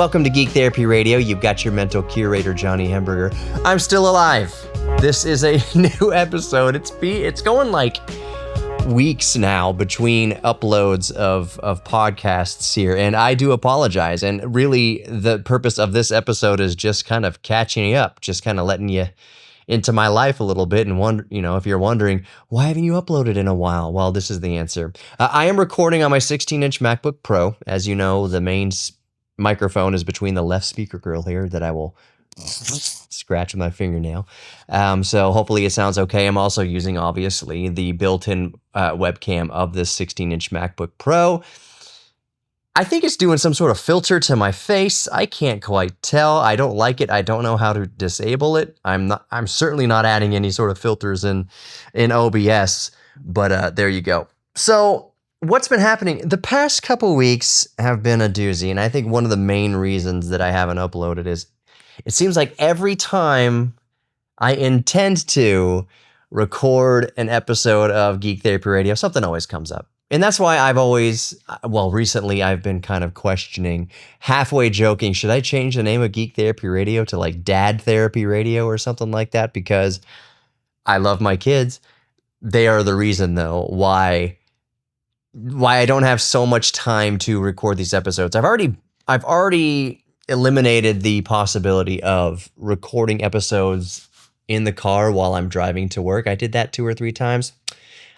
Welcome to Geek Therapy Radio. You've got your mental curator, Johnny Hemberger. I'm still alive. This is a new episode. It's going like weeks now between uploads of podcasts here, and I do apologize. And really, the purpose of this episode is just kind of catching you up, just kind of letting you into my life a little bit. And if you're wondering, why haven't you uploaded in a while? Well, this is the answer. I am recording on my 16-inch MacBook Pro. As you know, the main microphone is between the left speaker grill here that I will scratch with my fingernail. So hopefully it sounds okay. I'm also using, obviously, the built-in webcam of this 16-inch MacBook Pro. I think it's doing some sort of filter to my face. I can't quite tell. I don't like it. I don't know how to disable it. I'm certainly not adding any sort of filters in OBS, but there you go. So what's been happening? The past couple weeks have been a doozy, and I think one of the main reasons that I haven't uploaded is it seems like every time I intend to record an episode of Geek Therapy Radio, something always comes up. And that's why recently I've been kind of questioning, halfway joking, should I change the name of Geek Therapy Radio to like Dad Therapy Radio or something like that? Because I love my kids. They are the reason, though, why I don't have so much time to record these episodes. I've already eliminated the possibility of recording episodes in the car while I'm driving to work. I did that 2 or 3 times.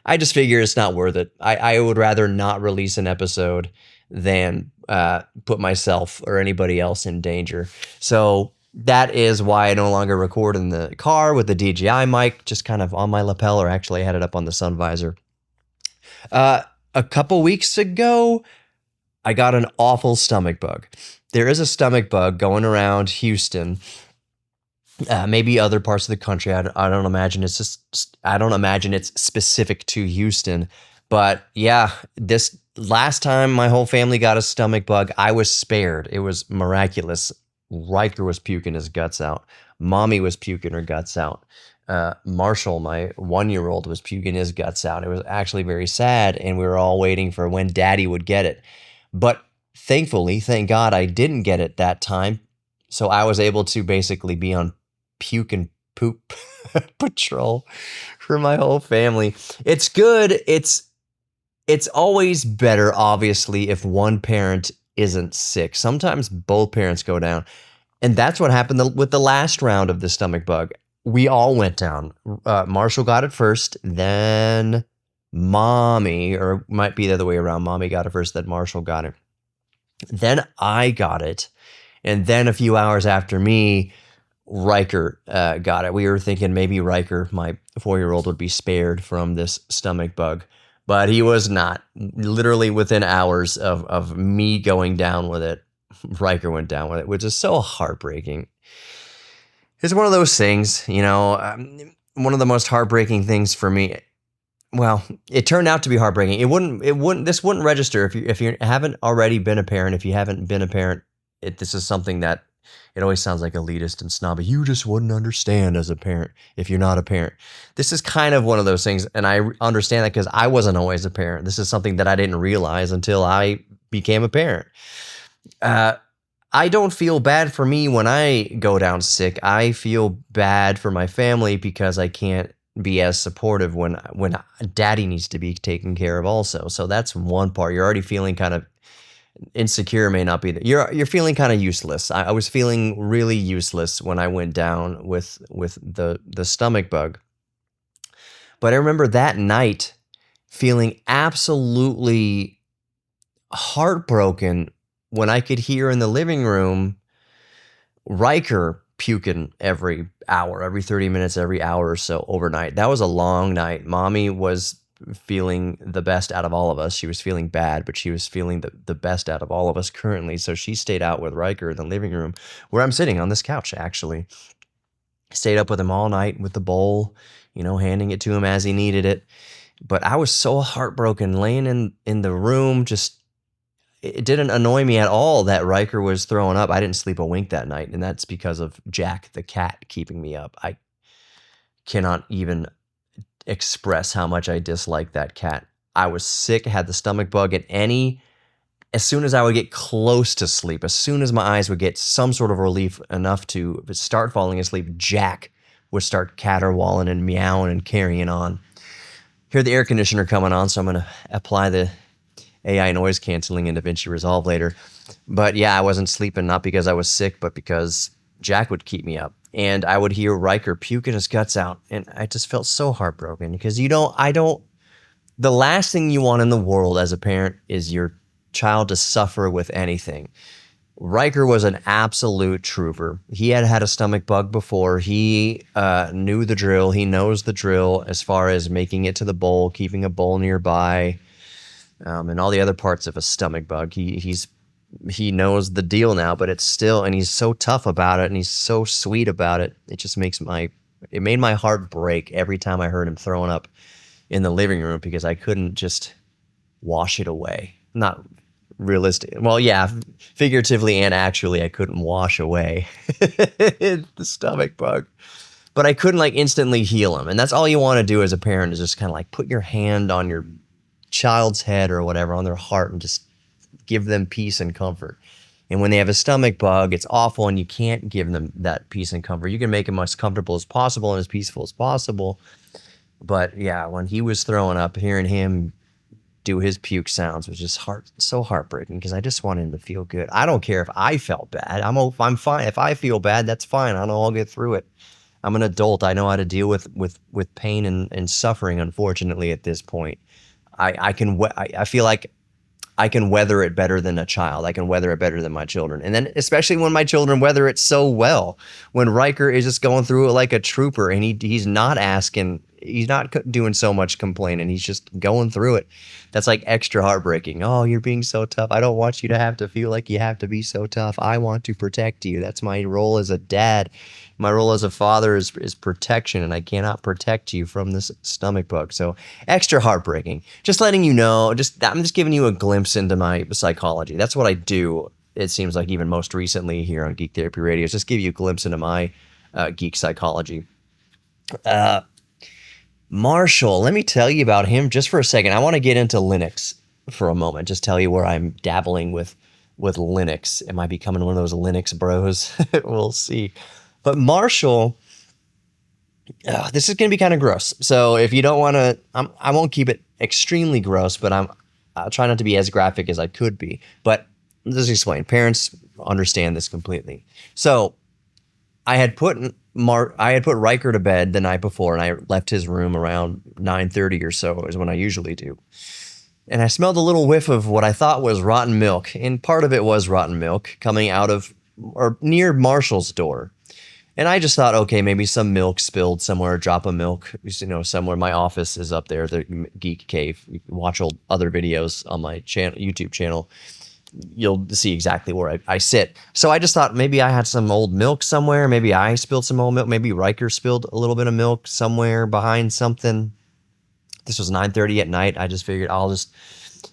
I just figure it's not worth it. I would rather not release an episode than put myself or anybody else in danger. So that is why I no longer record in the car with the DJI mic, just kind of on my lapel, or actually I had it up on the sun visor. A couple weeks ago, I got an awful stomach bug. There is a stomach bug going around Houston. Maybe other parts of the country. I don't imagine it's specific to Houston, but yeah, this last time my whole family got a stomach bug, I was spared. It was miraculous. Riker was puking his guts out. Mommy was puking her guts out. Marshall, my 1-year-old, was puking his guts out. It was actually very sad, and we were all waiting for when Daddy would get it. But thankfully, thank God, I didn't get it that time. So I was able to basically be on puke and poop patrol for my whole family. It's good. It's always better, obviously, if one parent isn't sick. Sometimes both parents go down. And that's what happened with the last round of the stomach bug. We all went down. Marshall got it first, then Mommy, or it might be the other way around. Mommy got it first, then Marshall got it. Then I got it. And then a few hours after me, Riker got it. We were thinking maybe Riker, my 4-year-old, would be spared from this stomach bug, but he was not. Literally within hours of me going down with it, Riker went down with it, which is so heartbreaking. It's one of those things, one of the most heartbreaking things for me. Well, it turned out to be heartbreaking. This wouldn't register if you haven't already been a parent. If you haven't been a parent, this is something that it always sounds like elitist and snobby. You just wouldn't understand as a parent if you're not a parent. This is kind of one of those things, and I understand that because I wasn't always a parent. This is something that I didn't realize until I became a parent. I don't feel bad for me when I go down sick. I feel bad for my family because I can't be as supportive when Daddy needs to be taken care of also. So that's one part. You're already feeling kind of insecure, may not be that you're feeling kind of useless. I was feeling really useless when I went down with the stomach bug. But I remember that night feeling absolutely heartbroken when I could hear in the living room Riker puking every hour, every 30 minutes, every hour or so overnight. That was a long night. Mommy was feeling the best out of all of us. She was feeling bad, but she was feeling the best out of all of us currently. So she stayed out with Riker in the living room where I'm sitting on this couch, actually. Stayed up with him all night with the bowl, handing it to him as he needed it. But I was so heartbroken laying in the room. Just, it didn't annoy me at all that Riker was throwing up. I didn't sleep a wink that night, and that's because of Jack the cat keeping me up. I cannot even express how much I dislike that cat. I was sick, had the stomach bug, and any as soon as I would get close to sleep, as soon as my eyes would get some sort of relief enough to start falling asleep, Jack would start caterwauling and meowing and carrying on. Hear the air conditioner coming on, so I'm going to apply the AI noise canceling in DaVinci Resolve later. But yeah, I wasn't sleeping not because I was sick, but because Jack would keep me up. And I would hear Riker puking his guts out, and I just felt so heartbroken because the last thing you want in the world as a parent is your child to suffer with anything. Riker was an absolute trooper. He had had a stomach bug before. He knew the drill. He knows the drill as far as making it to the bowl, keeping a bowl nearby, and all the other parts of a stomach bug. He knows the deal now, but it's still, and he's so tough about it, and he's so sweet about it. It just it made my heart break every time I heard him throwing up in the living room because I couldn't just wash it away. Not realistic. Well, yeah, figuratively and actually, I couldn't wash away the stomach bug. But I couldn't instantly heal him. And that's all you want to do as a parent is just kind of put your hand on your child's head or whatever, on their heart, and just give them peace and comfort. And when they have a stomach bug, it's awful, and you can't give them that peace and comfort. You can make them as comfortable as possible and as peaceful as possible. But yeah, when he was throwing up, hearing him do his puke sounds was just so heartbreaking because I just wanted him to feel good. I don't care if I felt bad. I'm fine. If I feel bad, that's fine. I know I'll get through it. I'm an adult. I know how to deal with pain and suffering, unfortunately, at this point. I feel like I can weather it better than a child. I can weather it better than my children. And then especially when my children weather it so well. When Riker is just going through it like a trooper, and he's not asking, he's not doing so much complaining. He's just going through it. That's extra heartbreaking. Oh, you're being so tough. I don't want you to have to feel like you have to be so tough. I want to protect you. That's my role as a dad. My role as a father is protection, and I cannot protect you from this stomach bug. So extra heartbreaking. Just letting you know, I'm just giving you a glimpse into my psychology. That's what I do. It seems like even most recently here on Geek Therapy Radio, is just give you a glimpse into my geek psychology. Marshall, let me tell you about him just for a second. I want to get into Linux for a moment. Just tell you where I'm dabbling with Linux. Am I becoming one of those Linux bros? We'll see. But Marshall, this is going to be kind of gross. So if you don't want to, I won't keep it extremely gross, but I'll try not to be as graphic as I could be. But let's explain. Parents understand this completely. So I had put Riker to bed the night before, and I left his room around 9:30 or so, is when I usually do. And I smelled a little whiff of what I thought was rotten milk, and part of it was rotten milk coming out of or near Marshall's door. And I just thought, okay, maybe some milk spilled somewhere, a drop of milk, somewhere. My office is up there, the Geek Cave. You can watch other videos on my YouTube channel. You'll see exactly where I sit. So I just thought maybe I had some old milk somewhere. Maybe I spilled some old milk. Maybe Riker spilled a little bit of milk somewhere behind something. This was 9:30 at night. I just figured it's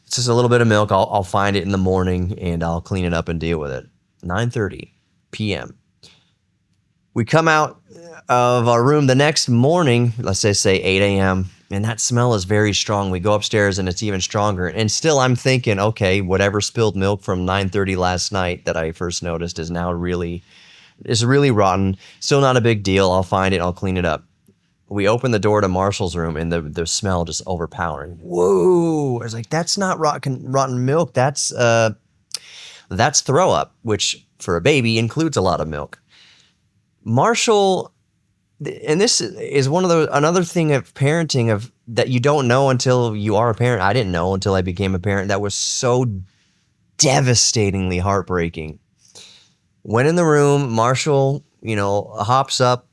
just a little bit of milk. I'll find it in the morning and I'll clean it up and deal with it. 9:30 p.m. We come out of our room the next morning, let's say 8 a.m., and that smell is very strong. We go upstairs and it's even stronger. And still I'm thinking, okay, whatever spilled milk from 9:30 last night that I first noticed is really rotten. Still not a big deal. I'll find it. I'll clean it up. We open the door to Marshall's room and the smell just overpowering. Whoa. I was like, that's not rotten milk. That's throw up, which for a baby includes a lot of milk. Marshall, and this is another thing of parenting that you don't know until you are a parent. I didn't know until I became a parent. That was so devastatingly heartbreaking. Went in the room, Marshall, hops up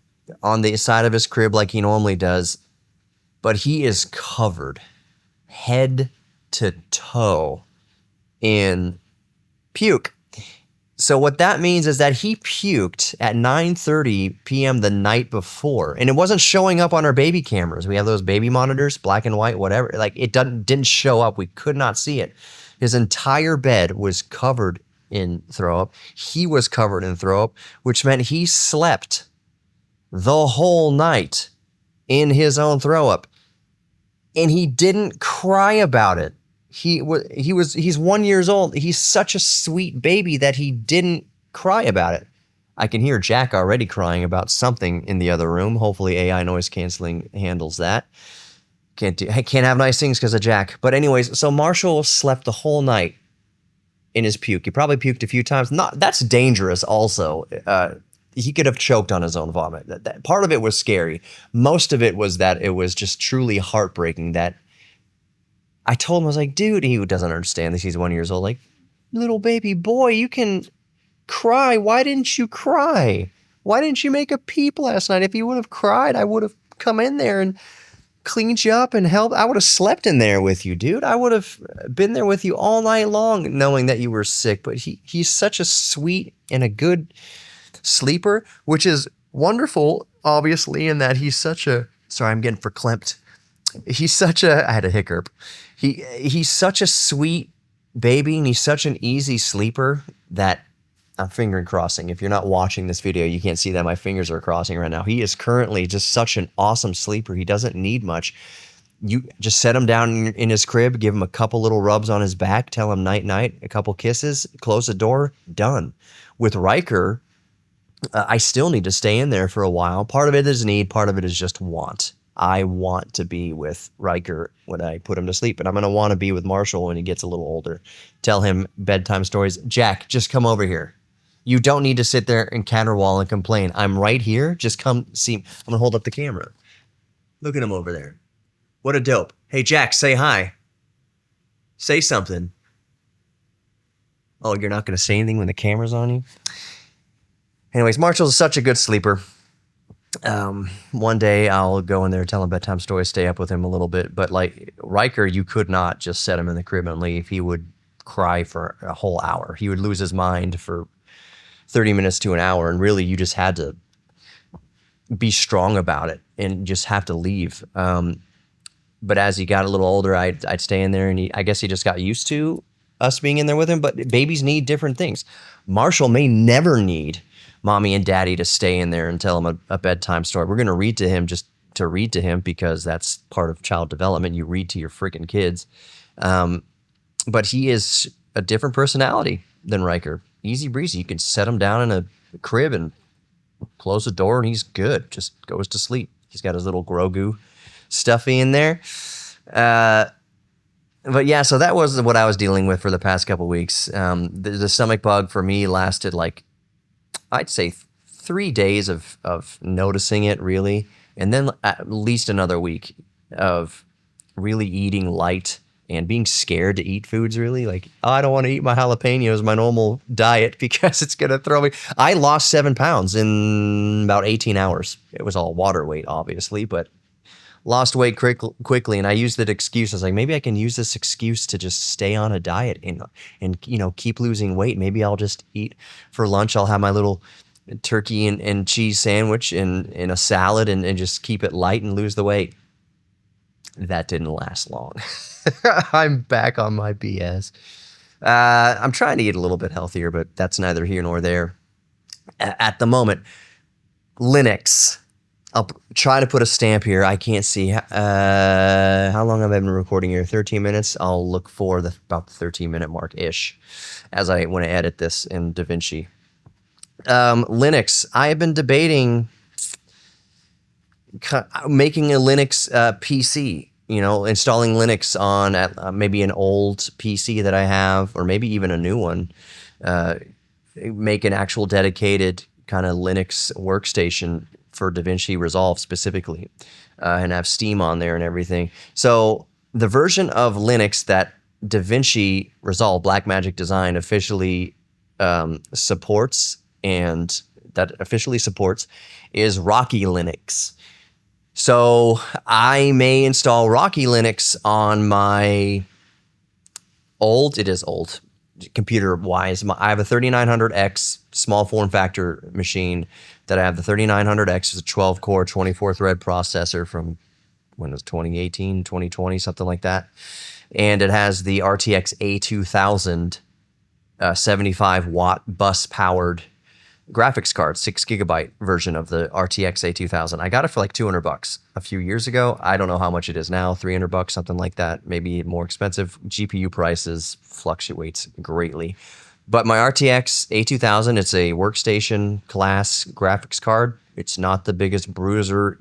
on the side of his crib like he normally does, but he is covered head to toe in puke. So what that means is that he puked at 9:30 p.m. the night before, and it wasn't showing up on our baby cameras. We have those baby monitors, black and white, whatever. It didn't show up. We could not see it. His entire bed was covered in throw up. He was covered in throw up, which meant he slept the whole night in his own throw up, and he didn't cry about it. he's 1 year old. He's such a sweet baby that he didn't cry about it. I can hear Jack already crying about something in the other room. Hopefully AI noise canceling handles that. Can't have nice things because of Jack. But anyways, so Marshall slept the whole night in his puke. He probably puked a few times. That's dangerous also. He could have choked on his own vomit. That part of it was scary. Most of it was that it was just truly heartbreaking that I told him, I was like, dude, he doesn't understand this. He's 1 year old. Like, little baby boy, you can cry. Why didn't you cry? Why didn't you make a peep last night? If you would have cried, I would have come in there and cleaned you up and helped. I would have slept in there with you, dude. I would have been there with you all night long knowing that you were sick. But he's such a sweet and a good sleeper, which is wonderful, obviously, in that he's such a, sorry, I'm getting verklempt. I had a hiccup. He's such a sweet baby and he's such an easy sleeper that I'm finger crossing. If you're not watching this video, you can't see that my fingers are crossing right now. He is currently just such an awesome sleeper. He doesn't need much. You just set him down in his crib, give him a couple little rubs on his back, tell him night night, a couple kisses, close the door, done. With Riker, I still need to stay in there for a while. Part of it is need, part of it is just want. I want to be with Riker when I put him to sleep, and I'm going to want to be with Marshall when he gets a little older. Tell him bedtime stories. Jack, just come over here. You don't need to sit there and caterwaul and complain. I'm right here. Just come see. I'm going to hold up the camera. Look at him over there. What a dope. Hey, Jack, say hi. Say something. Oh, you're not going to say anything when the camera's on you? Anyways, Marshall's such a good sleeper. One day I'll go in there, tell him bedtime stories, stay up with him a little bit. But like Riker, you could not just set him in the crib and leave. He would cry for a whole hour. He would lose his mind for 30 minutes to an hour. And really, you just had to be strong about it and just have to leave. But as he got a little older, I'd stay in there, and I guess he just got used to us being in there with him. But babies need different things. Marshall may never need mommy and daddy to stay in there and tell him a bedtime story. We're going to read to him just to read to him because that's part of child development. You read to your freaking kids. But he is a different personality than Riker. Easy breezy. You can set him down in a crib and close the door and he's good. Just goes to sleep. He's got his little Grogu stuffy in there. But yeah, so that was what I was dealing with for the past couple weeks. The stomach bug for me lasted like, I'd say 3 days of noticing it really. And then at least another week of really eating light and being scared to eat foods really. Like, oh, I don't want to eat my jalapenos, my normal diet, because it's going to throw me. I lost 7 pounds in about 18 hours. It was all water weight, obviously, but lost weight quickly. And I used that excuse. I was like, maybe I can use this excuse to just stay on a diet and keep losing weight. Maybe I'll just eat for lunch. I'll have my little turkey and cheese sandwich and a salad and just keep it light and lose the weight. That didn't last long. I'm back on my BS. I'm trying to get a little bit healthier, but that's neither here nor there at the moment. Linux. I'll try to put a stamp here. I can't see. How long have I been recording here? 13 minutes. I'll look for about the 13-minute mark-ish as I want to edit this in DaVinci. Linux. I have been debating making a Linux PC, installing Linux on maybe an old PC that I have, or maybe even a new one. Make an actual dedicated kind of Linux workstation for DaVinci Resolve specifically, and have Steam on there and everything. So the version of Linux that DaVinci Resolve Blackmagic Design officially supports is Rocky Linux. So I may install Rocky Linux on my old computer-wise. I have a 3900X small form factor machine that I have. The 3900X is a 12-core, 24-thread processor from, when it was 2018, 2020, something like that. And it has the RTX A2000 75-watt bus-powered graphics card, 6 GB version of the RTX A2000. I got it for like $200 a few years ago. I don't know how much it is now, $300, something like that, maybe more expensive. GPU prices fluctuates greatly. But my RTX A2000, it's a workstation class graphics card. It's not the biggest bruiser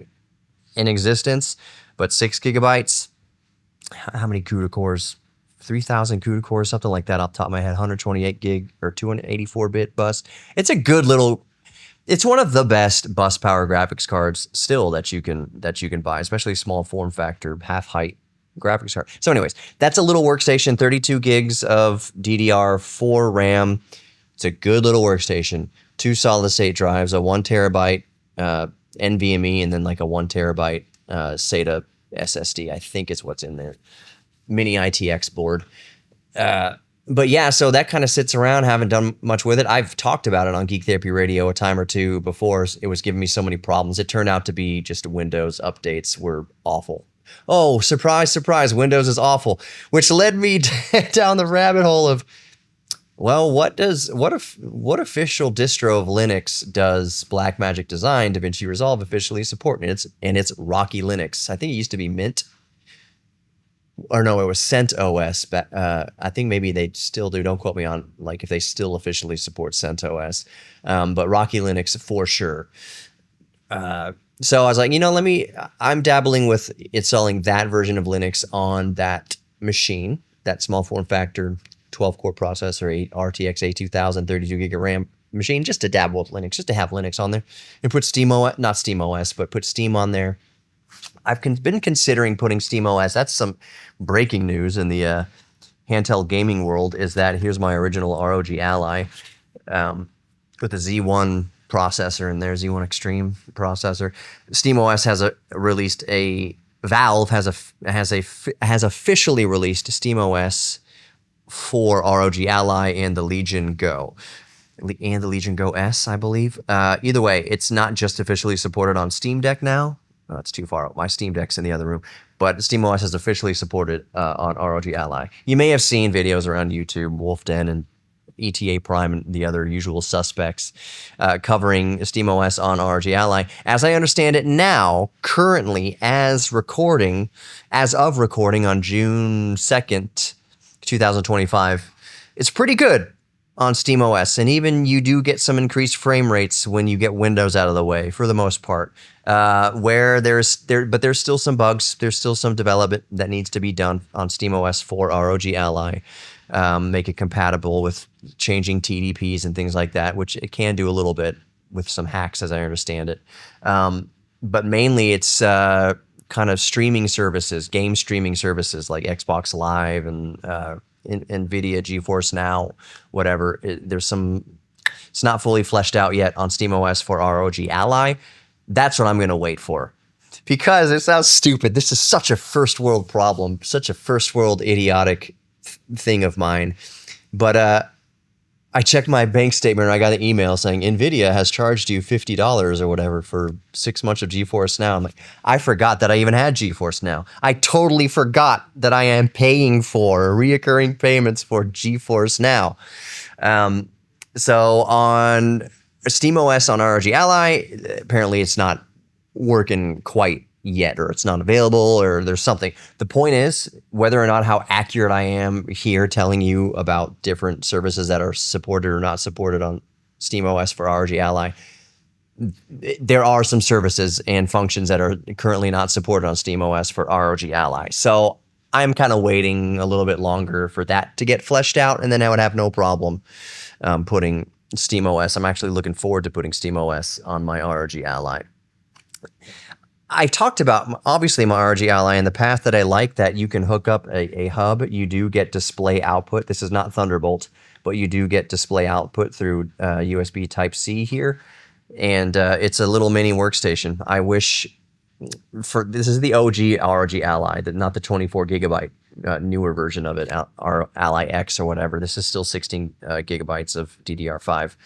in existence, but 6 GB. How many CUDA cores? 3,000 CUDA cores, something like that off the top of my head. 128 gig or 284-bit bus. It's a good little. It's one of the best bus power graphics cards still that you can buy, especially small form factor, half height graphics card. So, anyways, that's a little workstation. 32 gigs of DDR4 RAM. It's a good little workstation. 2 solid state drives, a 1 terabyte NVMe, and then like a 1 terabyte SATA SSD. I think is what's in there. Mini ITX board. But yeah, so that kind of sits around. Haven't done much with it. I've talked about it on Geek Therapy Radio a time or two before. It was giving me so many problems. It turned out to be just Windows updates were awful. Oh, surprise, surprise, Windows is awful, which led me down the rabbit hole of, well, what official distro of Linux does Blackmagic Design DaVinci Resolve officially support? And it's Rocky Linux. I think it used to be Mint. Or no, it was CentOS. But I think maybe they still do. Don't quote me on like if they still officially support CentOS. But Rocky Linux for sure. So I was like, I'm dabbling with installing that version of Linux on that machine, that small form factor 12-core processor, RTX A2000, 32 gig of RAM machine, just to dabble with Linux, just to have Linux on there, and put not SteamOS, but put Steam on there. I've been considering putting SteamOS. That's some breaking news in the handheld gaming world, is that here's my original ROG Ally with the Z1 processor in there, Z1 Extreme processor. SteamOS has officially released SteamOS for ROG Ally and the Legion Go. And the Legion Go S, I believe. Either way, it's not just officially supported on Steam Deck now. It's too far out. My Steam Deck's in the other room. But SteamOS is officially supported on ROG Ally. You may have seen videos around YouTube, Wolfden and ETA Prime and the other usual suspects covering SteamOS on ROG Ally. As I understand it now, currently, as of recording on June 2nd, 2025, it's pretty good on SteamOS, and even you do get some increased frame rates when you get Windows out of the way, for the most part. But there's still some bugs. There's still some development that needs to be done on SteamOS for ROG Ally. Make it compatible with changing TDPs and things like that, which it can do a little bit with some hacks, as I understand it. But mainly it's kind of streaming services, game streaming services like Xbox Live and NVIDIA GeForce Now, whatever. It's not fully fleshed out yet on SteamOS for ROG Ally. That's what I'm going to wait for. Because it sounds stupid. This is such a first world problem, such a first world idiotic thing of mine. But I checked my bank statement and I got an email saying NVIDIA has charged you $50 or whatever for 6 months of GeForce Now. I'm like, I forgot that I even had GeForce Now. I totally forgot that I am paying for reoccurring payments for GeForce Now. So on SteamOS on ROG Ally, apparently it's not working quite yet, or it's not available, or there's something. The point is, whether or not how accurate I am here telling you about different services that are supported or not supported on SteamOS for ROG Ally, there are some services and functions that are currently not supported on SteamOS for ROG Ally. So I'm kind of waiting a little bit longer for that to get fleshed out, and then I would have no problem putting SteamOS. I'm actually looking forward to putting SteamOS on my ROG Ally. I've talked about, obviously, my ROG Ally in the past, that I like that you can hook up a hub. You do get display output. This is not Thunderbolt, but you do get display output through USB Type-C here. And it's a little mini workstation. I wish this is the OG ROG Ally, not the 24 gigabyte newer version of it, our Ally X or whatever. This is still 16 gigabytes of DDR5.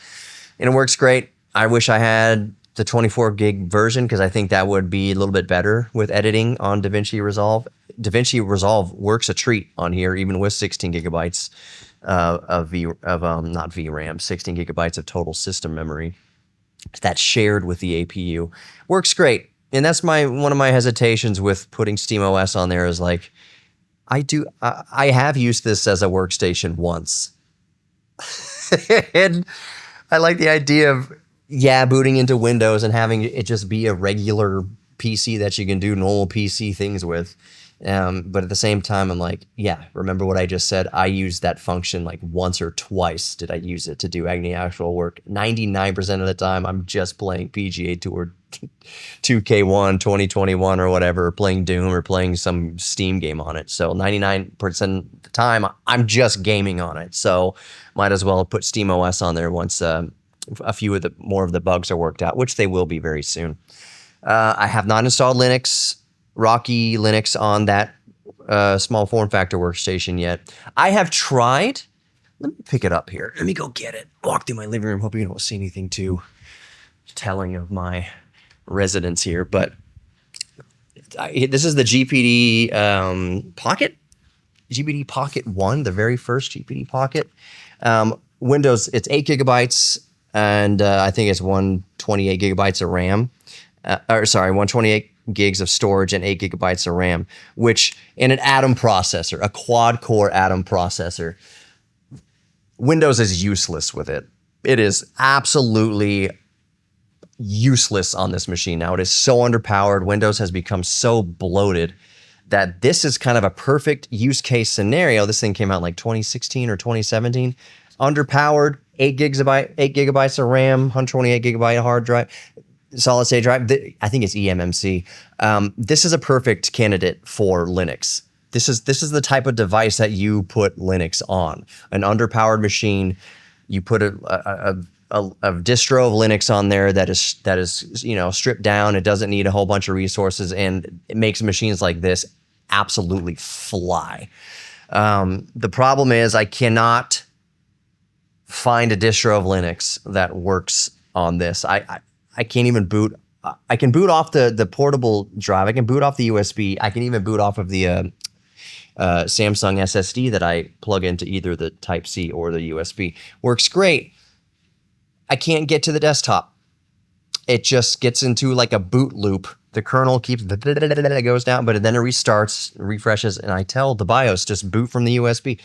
And it works great. I wish I had the 24 gig version, because I think that would be a little bit better with editing on DaVinci Resolve. DaVinci Resolve works a treat on here, even with 16 gigabytes of not VRAM, 16 gigabytes of total system memory. that's shared with the APU. Works great. And that's one of my hesitations with putting SteamOS on there is like, I have used this as a workstation once. And I like the idea of, booting into Windows and having it just be a regular PC that you can do normal PC things with. But at the same time, I'm like, remember what I just said? I used that function like once or twice did I use it to do any actual work. 99% of the time, I'm just playing PGA Tour 2K1 2021 or whatever, playing Doom or playing some Steam game on it. So 99% of the time, I'm just gaming on it. So might as well put SteamOS on there once a few of the more of the bugs are worked out, which they will be very soon. I have not installed Rocky Linux on that small form factor workstation yet. I have tried. Let me pick it up here. Let me go get it. Walk through my living room. Hope you don't see anything too telling of my residence here. But this is the GPD Pocket. GPD Pocket 1, the very first GPD Pocket. Windows, it's 8 gigabytes, and I think it's 128 gigabytes of RAM. 128 gigs of storage and 8 gigabytes of RAM, which in an Atom processor, a quad-core Atom processor, Windows is useless with it. It is absolutely useless on this machine now. It is so underpowered. Windows has become so bloated that this is kind of a perfect use case scenario. This thing came out in like 2016 or 2017. Underpowered, 8 gigabytes of RAM, 128 gigabyte hard drive, solid state drive. I think it's eMMC. This is a perfect candidate for Linux. This is the type of device that you put Linux on. An underpowered machine, you put a distro of Linux on there that is stripped down. It doesn't need a whole bunch of resources, and it makes machines like this absolutely fly. The problem is I cannot find a distro of Linux that works on this. I can't even boot. I can boot off the portable drive. I can boot off the USB. I can even boot off of the Samsung SSD that I plug into either the Type-C or the USB. Works great. I can't get to the desktop. It just gets into like a boot loop. The kernel keeps it goes down, but then it restarts, refreshes, and I tell the BIOS just boot from the USB.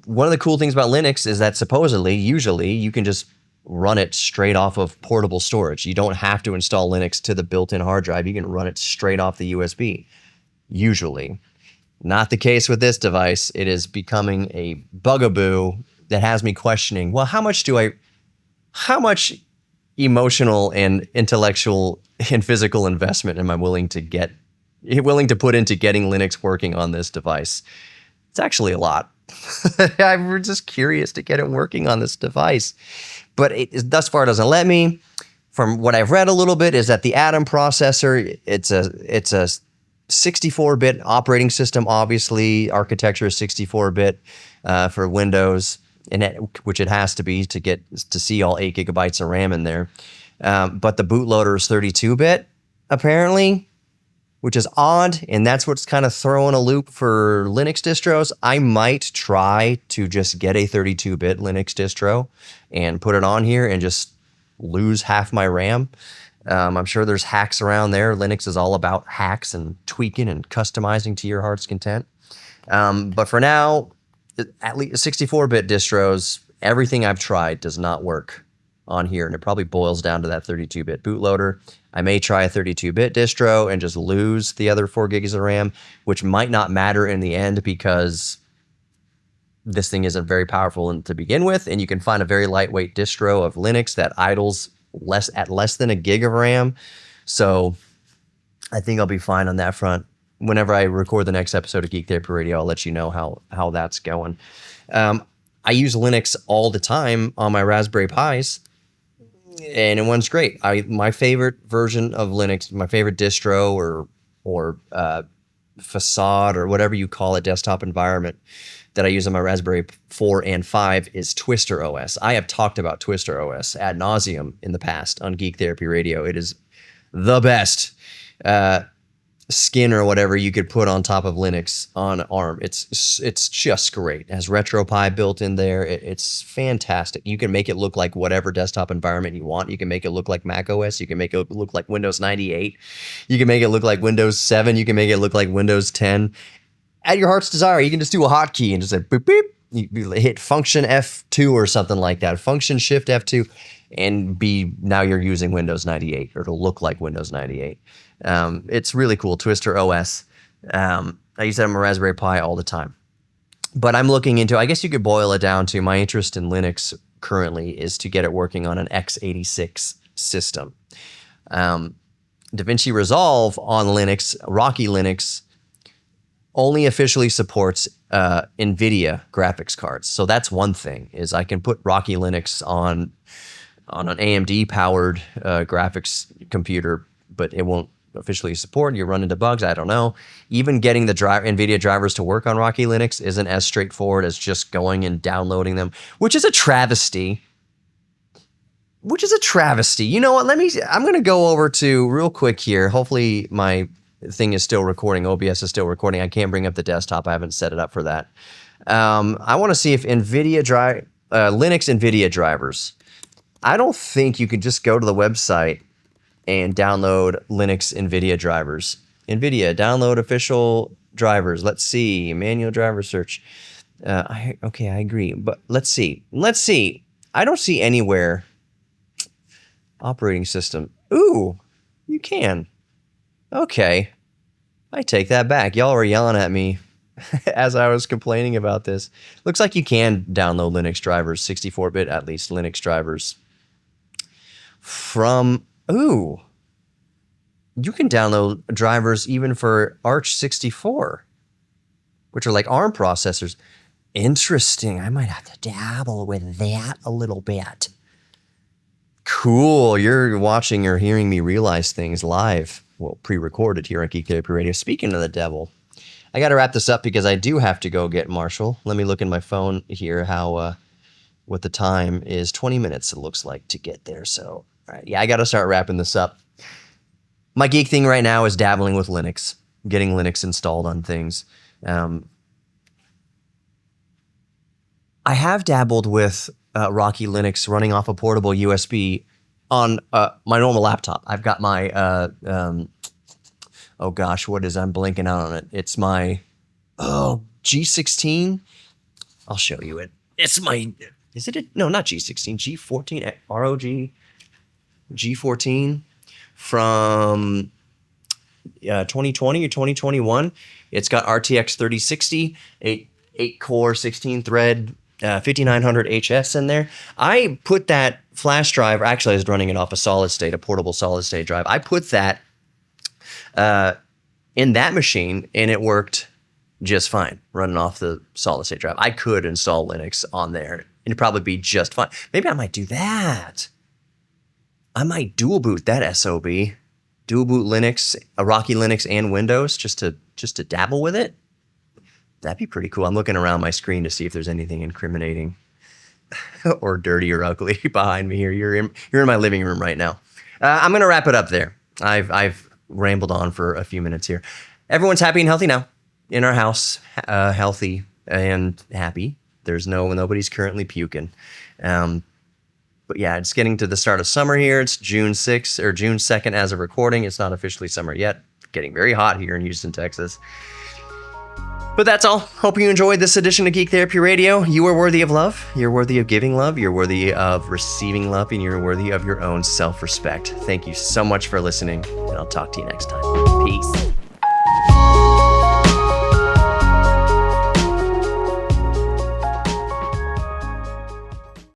One of the cool things about Linux is that usually, you can just run it straight off of portable storage. You don't have to install Linux to the built-in hard drive. You can run it straight off the USB, usually. Not the case with this device. It is becoming a bugaboo that has me questioning, well, how much emotional and intellectual and physical investment am I willing to put into getting Linux working on this device? It's actually a lot. I'm just curious to get it working on this device. But it thus far doesn't let me. From what I've read a little bit is that the Atom processor, it's a 64-bit operating system, obviously. Architecture is 64-bit for Windows, which it has to be to see all 8 gigabytes of RAM in there. But the bootloader is 32-bit, apparently, which is odd, and that's what's kind of throwing a loop for Linux distros. I might try to just get a 32-bit Linux distro and put it on here and just lose half my RAM. I'm sure there's hacks around there. Linux is all about hacks and tweaking and customizing to your heart's content. But for now, at least 64-bit distros, everything I've tried does not work on here, and it probably boils down to that 32-bit bootloader. I may try a 32-bit distro and just lose the other 4 gigs of RAM, which might not matter in the end because this thing isn't very powerful to begin with, and you can find a very lightweight distro of Linux that idles less than a gig of RAM. So I think I'll be fine on that front. Whenever I record the next episode of Geek Therapy Radio, I'll let you know how that's going. I use Linux all the time on my Raspberry Pis, and it runs great. My favorite version of Linux, my favorite distro or facade or whatever you call it, desktop environment that I use on my Raspberry 4 and 5 is Twister OS. I have talked about Twister OS ad nauseum in the past on Geek Therapy Radio. It is the best. skin or whatever you could put on top of Linux on ARM. It's just great. It has RetroPie built in there. It's fantastic. You can make it look like whatever desktop environment you want. You can make it look like Mac OS. You can make it look like Windows 98. You can make it look like Windows 7. You can make it look like Windows 10. At your heart's desire, you can just do a hotkey and just say beep beep. You hit function F2 or something like that. Function shift F2 and now you're using Windows 98, or it'll look like Windows 98. It's really cool. Twister OS. I use that on my Raspberry Pi all the time. But I'm looking into, I guess you could boil it down to, my interest in Linux currently is to get it working on an x86 system. DaVinci Resolve on Linux, Rocky Linux, only officially supports NVIDIA graphics cards. So that's one thing, is I can put Rocky Linux on an AMD-powered graphics computer, but it won't officially support. You run into bugs, I don't know. Even getting the NVIDIA drivers to work on Rocky Linux isn't as straightforward as just going and downloading them, which is a travesty. You know what? I'm going to go over to, real quick here, hopefully my thing is still recording. OBS is still recording. I can't bring up the desktop. I haven't set it up for that. I want to see if Linux NVIDIA drivers. I don't think you can just go to the website and download Linux NVIDIA drivers. NVIDIA, download official drivers. Let's see. Manual driver search. I agree. But let's see. I don't see anywhere. Operating system. Ooh, you can. Okay, I take that back. Y'all were yelling at me as I was complaining about this. Looks like you can download Linux drivers, 64-bit at least Linux drivers. You can download drivers even for Arch 64, which are like ARM processors. Interesting. I might have to dabble with that a little bit. Cool. You're watching or hearing me realize things live. Well, pre-recorded here on Geek Therapy Radio. Speaking of the devil, I got to wrap this up because I do have to go get Marshall. Let me look in my phone here what the time is. 20 minutes it looks like to get there. So, all right. Yeah, I got to start wrapping this up. My geek thing right now is dabbling with Linux, getting Linux installed on things. I have dabbled with Rocky Linux running off a portable USB on my normal laptop. I've got my, I'm blanking out on it. It's my, G16. I'll show you it. It's my, no, not G16, G14, ROG G14 from 2020 or 2021. It's got RTX 3060, 8-core, 16-thread, 5900 HS in there. I put that flash drive, actually I was running it off a portable solid state drive. I put that in that machine and it worked just fine running off the solid state drive. I could install Linux on there and it'd probably be just fine. Maybe I might do that. I might dual boot that SOB. Dual boot Linux, a Rocky Linux and Windows just to dabble with it. That'd be pretty cool. I'm looking around my screen to see if there's anything incriminating or dirty or ugly behind me here. You're in my living room right now. I'm going to wrap it up there. I've rambled on for a few minutes here. Everyone's happy and healthy now in our house, healthy and happy. Nobody's currently puking. But yeah, it's getting to the start of summer here. It's June 6th or June 2nd as of recording. It's not officially summer yet. Getting very hot here in Houston, Texas. But that's all. Hope you enjoyed this edition of Geek Therapy Radio. You are worthy of love. You're worthy of giving love. You're worthy of receiving love. And you're worthy of your own self-respect. Thank you so much for listening. And I'll talk to you next time. Peace.